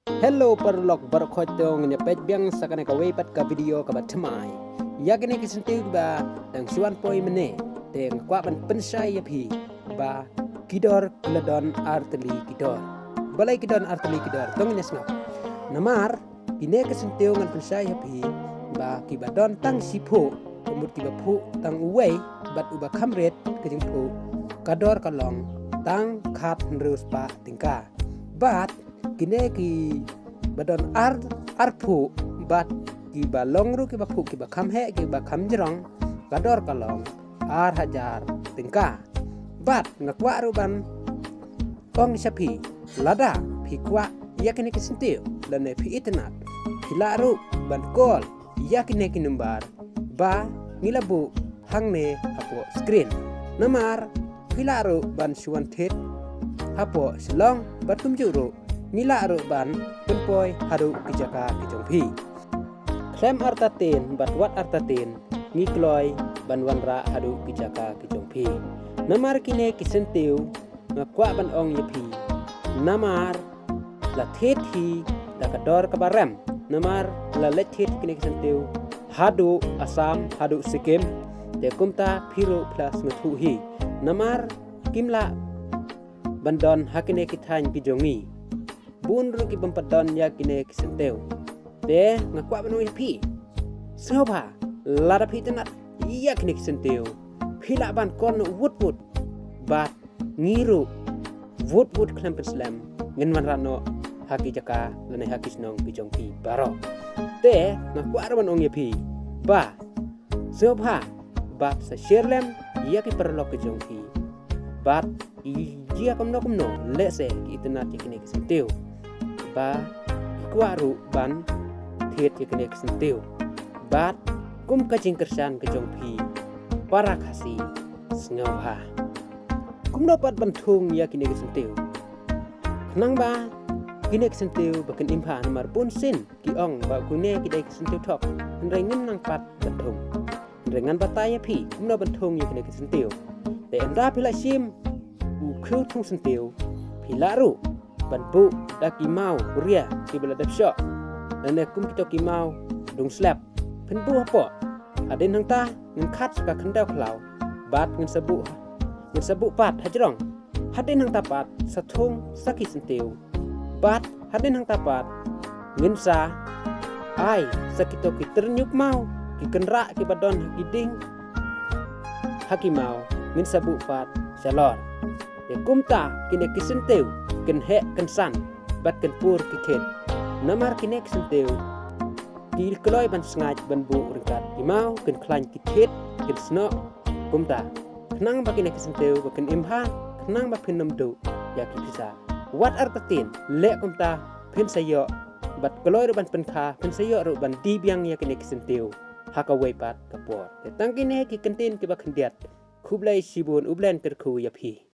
Hello perlok barkhotong nya pet biang sakane ka wepat ka video ka batmai. Yakene kisentiu ba dang suan poi mene teng kwa ban pensai yapi ba kidor kledon arteli kidor. Balai kidon arteli kidor tong nya snap. Namar kine kisentiu ngan pensai yapi ba kibadon tang sipo kemut kiba pu tang uwei bat uba kamret kejeng pu kador kalong tang khat nrus pa tingka. Bat kine ki badon arpu bat ki balong ru ki bapu ki bakam he ki bakam jerong kador kalong hajar tingka bat ngakwa ruban kong sapi lada pi kwa yakine kisentiu lane pi itnat pila ru ban kol yakine kinumbar ba ngilabu hangne hapo screen namar pila ru ban suan tet hapo selong batum juru nila aru ban penpoi haru kijaka kijongpi klem artatin bat wat artatin ngikloi ban wanra haru kijaka kijongpi namar kine kisentiu ngakwa ban ong yepi namar la thethi da kador kabarem namar la lethet kine kisentiu hadu asam hadu sikim te kumta phiru plus methuhi namar kimla bandon hakine kithan kijongi bun ru ki bampadon ya kine kisentiu te ngakwa banu pi soba lara pi tenat ya kine kisentiu phila ban kon wut bat ngiru wut klempet slam ngin man rano haki jaka lene haki snong bijong pi baro te ngakwa ban ong pi ba soba bat sa sherlem ya ki perlok kijong pi bat ia kumno lese ki tenat kine kisentiu ba ikwaru ban thiet kene kisentiu bat kum kajing kersan kejong pi para kasi sngoha kum dapat bantung ya kine kisentiu nang ba kine kisentiu baken impa nomor pun sin ki ong ba kune kide kisentiu tok nrengin nang pat bantung rengan bataya pi kum no bantung ya kine kisentiu te endra pila sim u khu tung sentiu pilaru ban bu da kimau ria ki bela dap shot nane kum kita kimau dung slap pen bu apa aden hang ta ngan khat ka khandau khlau bat ngan sabu pat hajrong haden hang tapat sathung saki sentiu bat haden hang tapat ngan sa ai sakito ki ternyuk mau ki kenra ki badon giding hakimau ngan sabu pat salor de kumta kine kisentiu ken he ken san bat ken pur kiket namar kine kisentiu ki kloi ban sngat ban bu ringkat imau ken klan kiket ken sno kumta knang ba kine kisentiu ba ken imha knang ba phenom du ya ki bisa wat artatin le kumta phen sayo bat kloi ban penkha phen sayo ru ban di biang ya kine kisentiu haka wepat kapor tang kine ki kentin ki ba khendiat khublai sibun ublen kerkhu ya phi